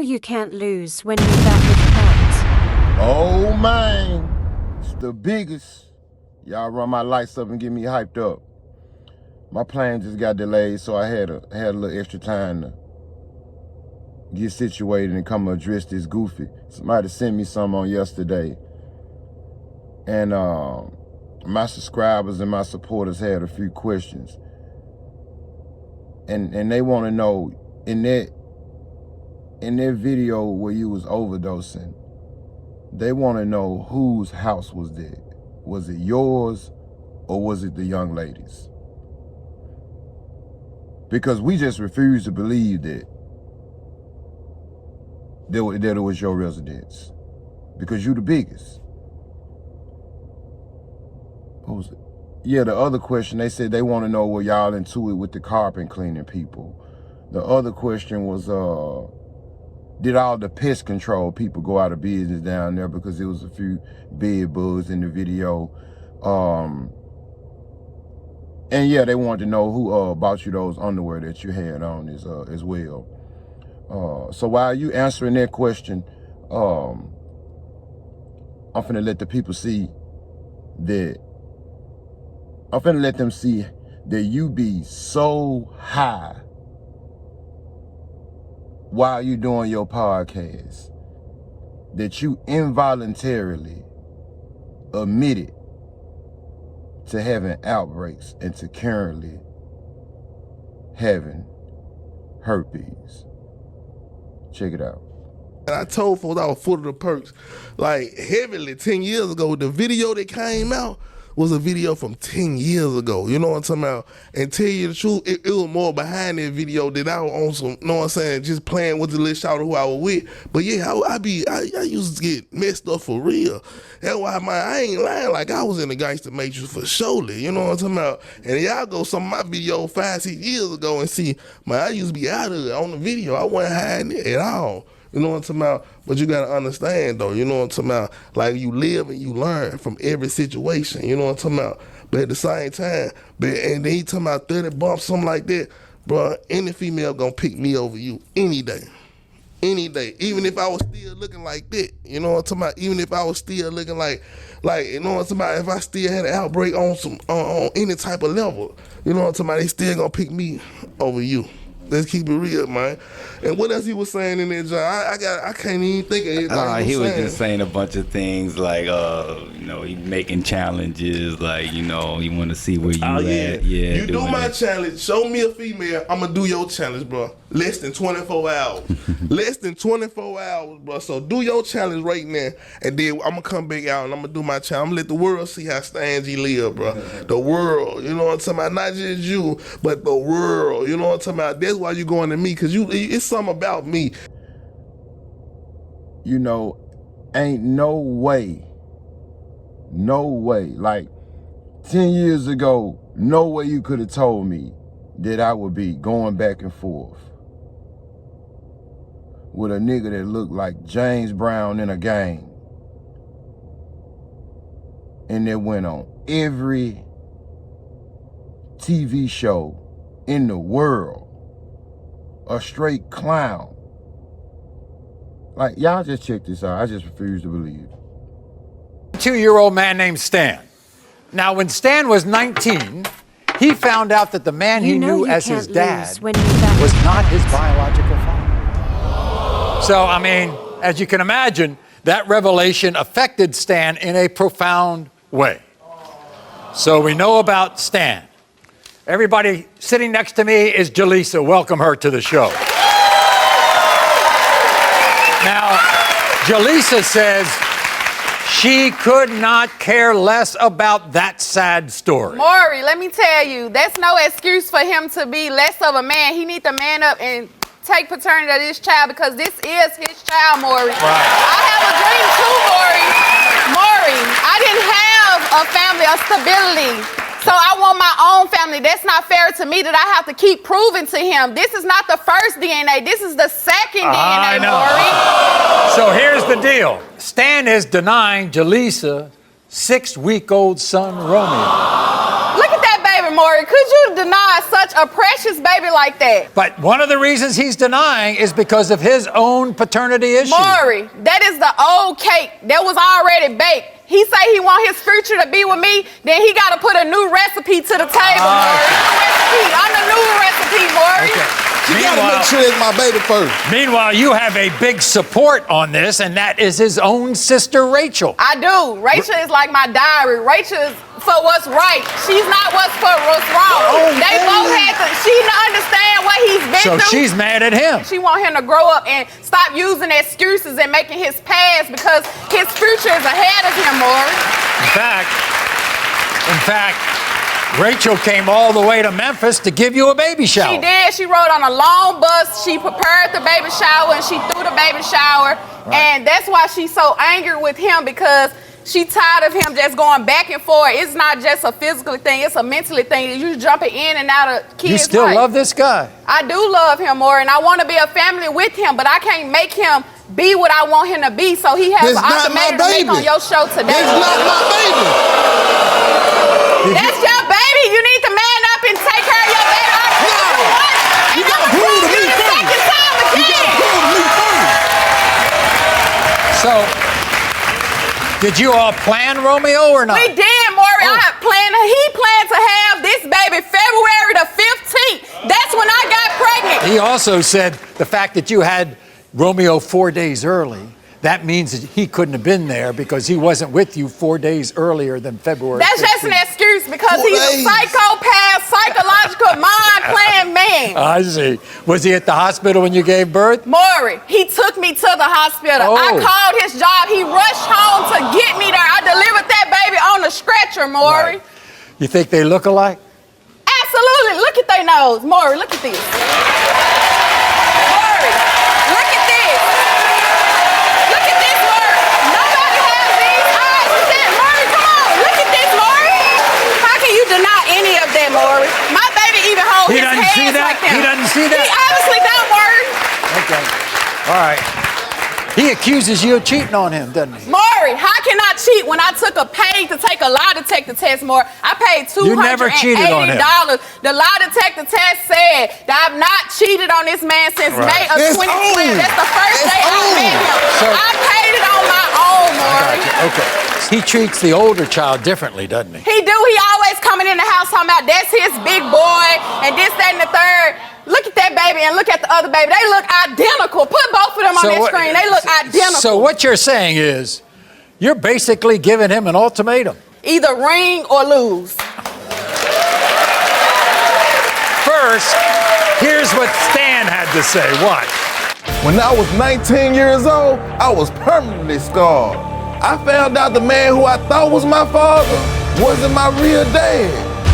you can't lose when you're back with Pat. Oh man, it's the biggest. Y'all run my lights up and get me hyped up. My plane just got delayed, so I had a little extra time to get situated and come address this goofy. Somebody sent me some on yesterday. And my subscribers and my supporters had a few questions. And they want to know, in that video where you was overdosing, they want to know whose house was that. Was it yours or was it the young lady's? Because we just refuse to believe that it was your residence. Because you the biggest. What was it? Yeah, the other question, they said they want to know, were y'all into it with the carpet cleaning people? The other question was, did all the pest control people go out of business down there because there was a few bed bugs in the video? And yeah, they wanted to know who bought you those underwear that you had on as well. So while you answering that question, I'm finna let the people see that, I'm finna let them see that you be so high while you doing your podcast that you involuntarily admitted to having outbreaks and to currently having herpes. Check it out. And I told folks I was full of the perks, like heavily 10 years ago. The video that came out was a video from 10 years ago. You know what I'm talking about? And tell you the truth, it was more behind that video that I was on some, you know what I'm saying, just playing with the little shout who I was with. But yeah, I used to get messed up for real. That's why, man, I ain't lying, like I was in the gangster matrix for surely. You know what I'm talking about? And y'all go some of my video 5-6 years ago and see, man, I used to be out of it on the video. I wasn't hiding it at all. You know what I'm talking about? But you gotta understand though, you know what I'm talking about? Like you live and you learn from every situation, you know what I'm talking about? But at the same time, and then he talking about 30 bumps, something like that, bro, any female gonna pick me over you any day. Any day. Even if I was still looking like that, you know what I'm talking about? Even if I was still looking like, you know what I'm talking about? If I still had an outbreak on on any type of level, you know what I'm talking about? They still gonna pick me over you. Let's keep it real, man. And what else he was saying in there, John? I can't even think of it. He was just saying a bunch of things like, you know, he making challenges, like, you know, you want to see where you at. Yeah, you do my challenge. Show me a female. I'm gonna do your challenge, bro. Less than 24 hours. Less than 24 hours, bro. So do your challenge right now, and then I'm gonna come back out and I'm gonna do my challenge. I'm gonna let the world see how Stangy live, bro. The world, you know what I'm talking about? Not just you, but the world. You know what I'm talking about? That's why you going to me, because it's something about me. You know, ain't no way, like 10 years ago, no way you could have told me that I would be going back and forth with a nigga that looked like James Brown in a game. And that went on every TV show in the world. A straight clown. Like, y'all just check this out. I just refuse to believe it. 2-year-old man named Stan. Now, when Stan was 19, he found out that the man he knew as his dad was not his biological father. So, I mean, as you can imagine, that revelation affected Stan in a profound way. So we know about Stan. Everybody sitting next to me is Julisa. Welcome her to the show. Now, Julisa says she could not care less about that sad story. Maury, let me tell you, that's no excuse for him to be less of a man. He needs to man up and take paternity of this child, because this is his child, Maury. Right. I have a dream too, Maury. Maury, I didn't have a family of stability. So I want my own family. That's not fair to me that I have to keep proving to him. This is not the first DNA. This is the second DNA, Maury. So here's the deal. Stan is denying Julisa 6-week-old son, Romeo. Look at that baby, Maury. Could you deny such a precious baby like that? But one of the reasons he's denying is because of his own paternity issue. Maury, that is the old cake that was already baked. He say he want his future to be with me, then he got to put a new recipe to the table, Maury. I'm the new recipe, Maury. Okay. You gotta make sure it's my baby first. Meanwhile, you have a big support on this, and that is his own sister, Rachel. I do. Rachel is like my diary. Rachel is for what's right. She's not what's for what's wrong. They both had to, she understand what he's been through. So she's mad at him. She want him to grow up and stop using excuses and making his past because his future is ahead of him, Maury. In fact, Rachel came all the way to Memphis to give you a baby shower. She did. She rode on a long bus. She prepared the baby shower and she threw the baby shower. Right. And that's why she's so angry with him, because she tired of him just going back and forth. It's not just a physical thing, it's a mentally thing. You jumping in and out of kids' You still life. love this guy? I do love him, Maury, and I want to be a family with him, but I can't make him be what I want him to be, so he has an ultimatum to make on your show today. It's not my baby. That's your baby. You need to man up and take care of your baby. You gotta prove to me first. You gotta prove to me first. So, did you all plan Romeo or not? We did, Maury. He planned to have this baby February the 15th. That's when I got pregnant. He also said the fact that you had Romeo 4 days early, that means that he couldn't have been there because he wasn't with you 4 days earlier than February. That's 15th. just an excuse because he's a psychopath, psychological, mind-playing man. I see. Was he at the hospital when you gave birth? Maury, he took me to the hospital. Oh. I called his job. He rushed home to get me there. I delivered that baby on the stretcher, Maury. Right. You think they look alike? Absolutely. Look at their nose. Maury, look at this. Maury, look at this. Look at this, Maury. Nobody has these eyes. Look at that, Maury. Come on. Look at this, Maury. How can you deny any of that, Maury? My baby even holds his hands like him. He doesn't see that? He obviously don't, Maury. Okay. All right. He accuses you of cheating on him, doesn't he? Maury, how can I cheat when I took a pay to take a lie detector test, Maury? I paid $280. You never cheated on him. The lie detector test said that I've not cheated on this man since May of 2012. That's the first day I met him. So, I paid it on my own, Maury. Okay. He treats the older child differently, doesn't he? He do. He always coming in the house talking about that's his big boy and this, that, and the third. Look at that baby and look at the other baby. They look identical. Put both of them on that screen. They look identical. So what you're saying is you're basically giving him an ultimatum. Either ring or lose. First, here's what Stan had to say. Watch. When I was 19 years old, I was permanently scarred. I found out the man who I thought was my father wasn't my real dad.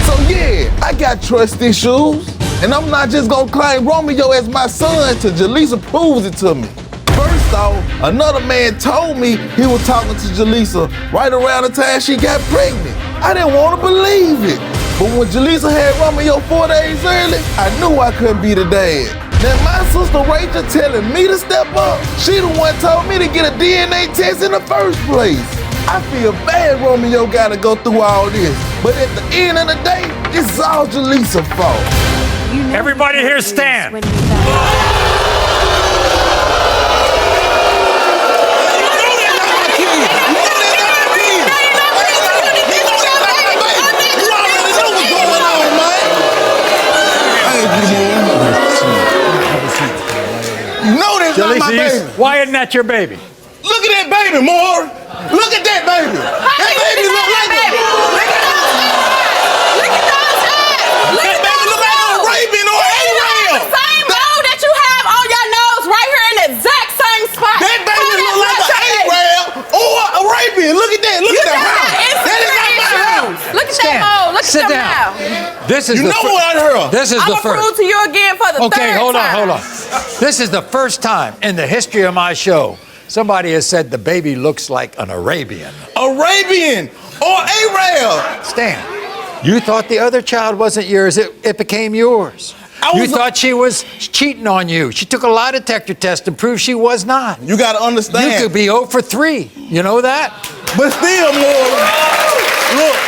So yeah, I got trust issues. And I'm not just gonna claim Romeo as my son till Julisa proves it to me. First off, another man told me he was talking to Julisa right around the time she got pregnant. I didn't want to believe it. But when Julisa had Romeo 4 days early, I knew I couldn't be the dad. Then my sister Rachel telling me to step up, she the one told me to get a DNA test in the first place. I feel bad Romeo gotta go through all this, but at the end of the day, it's all Julisa's fault. You know Everybody here stand. when you found You know that's not my baby. Why isn't that your baby? Look at that baby, Maury. Look at that baby. That baby look like a baby. Look at those eyes. Look at those eyes. Look at That baby look like a Arabian or Arab. the same mole that you have on your nose right here in the exact same spot. That baby look like an Arab or Arabian. Look at that. Look at the house. That is not my house. Look at Stan, that mole. Look sit at them down. now. This is You the know what I heard? This is I'm the going to prove first. to you again for the Okay, third time. hold on. This is the first time in the history of my show somebody has said the baby looks like an Arabian. Arabian or Arab. Stan, you thought the other child wasn't yours. It became yours. You thought she was cheating on you. She took a lie detector test and proved she was not. You got to understand. You could be 0 for 3. You know that? But still, Maury, look,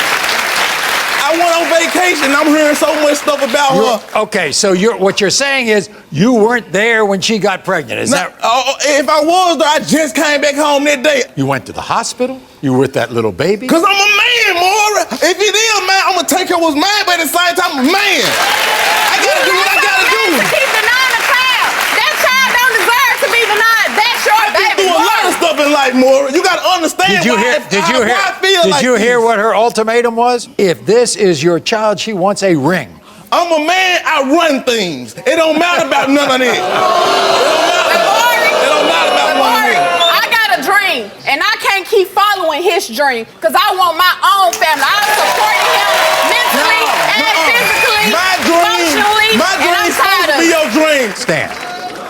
I I went on vacation. I'm hearing so much stuff about her. Okay, so what you're saying is you weren't there when she got pregnant. Is that? If I was there, I just came back home that day. You went to the hospital? You were with that little baby? Cause I'm a man, Maury. If it is a man, I'm gonna take care of what's mine, but at the same time, I'm a man. I gotta do what I gotta do. Keep denying the child. That child don't deserve to be denied. That's your baby. I do a lot of stuff in life, Maury. You gotta understand why I feel like Did you hear what her ultimatum was? If this is your child, she wants a ring. I'm a man, I run things. It don't matter about none of that. It don't matter about none of that. I got a dream, and I can't keep following his dream, because I want my own family. I'm supporting him mentally and physically, emotionally, My and I'm dream's supposed tired to of be your dream. Stan,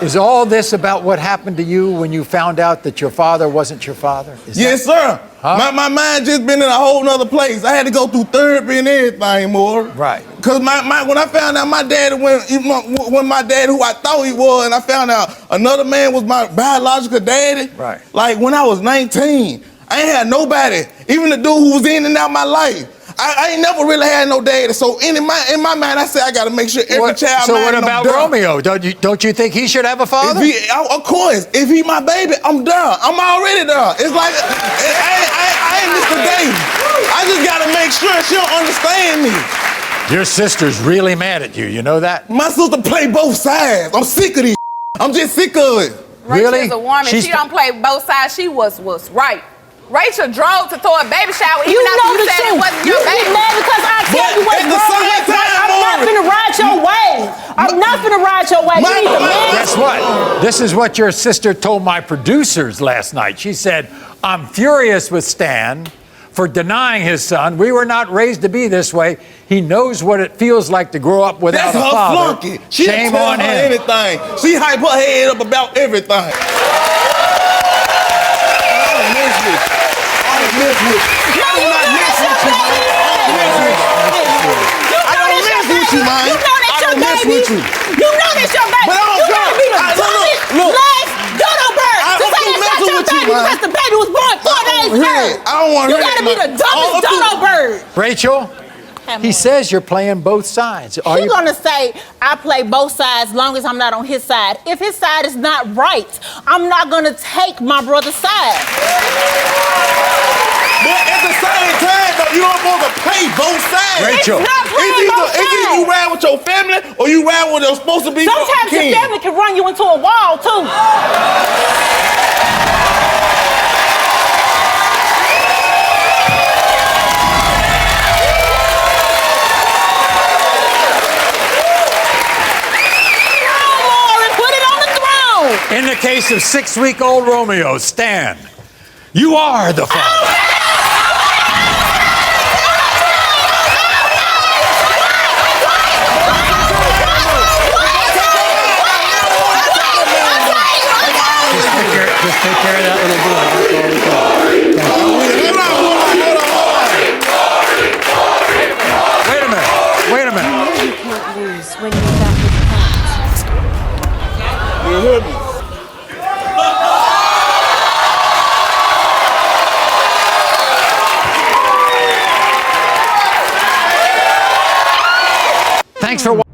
is all this about what happened to you when you found out that your father wasn't your father? Yes, sir. Huh? My mind just been in a whole nother place. I had to go through therapy and everything, more. Right. Cause when I found out my daddy when my daddy, who I thought he was, and I found out another man was my biological daddy. Right. Like when I was 19, I ain't had nobody, even the dude who was in and out my life. I ain't never really had no daddy. So in my mind, I said I gotta make sure every child. So what about Romeo? Don't you think he should have a father? Of course. If he my baby, I'm done. I'm already done. It's like I ain't Mr. Davis. I just gotta make sure she don't understand me. Your sister's really mad at you. You know that? My sister play both sides. I'm sick of these. I'm just sick of it. Rachel Really? is a woman. She don't play both sides. She was right. Rachel drove to throw a baby shower. You know the truth. You get mad because I tell you what's wrong with me. I'm not finna ride your way. I'm not finna ride your way. You need to man. Guess what? This is what your sister told my producers last night. She said, I'm furious with Stan for denying his son. We were not raised to be this way. He knows what it feels like to grow up without a father. That's her flunky. She Shame tell on her him. anything. She hype her head up about everything. I don't mess with you, man. I don't mess with you, man. You know that's your baby. You know that's your baby. But I don't you gotta be the look. last dodo bird to say that's not your baby because the baby was born 4 days early. I don't want to You gotta be the dumbest dodo bird. Rachel, he says you're playing both sides. He's gonna say I play both sides as long as I'm not on his side. If his side is not right, I'm not gonna take my brother's side. But at the same time, though, you don't supposed to play both sides. Rachel. It's not playing both It's either you ride with your family or you ride with they're supposed to be. Sometimes your family can run you into a wall too. In the case of 6-week-old Romeo, Stan, you are the father. Just take care of that little boy. Wait a minute. You can't lose when you're back with Pat. You hear me? Thanks for watching.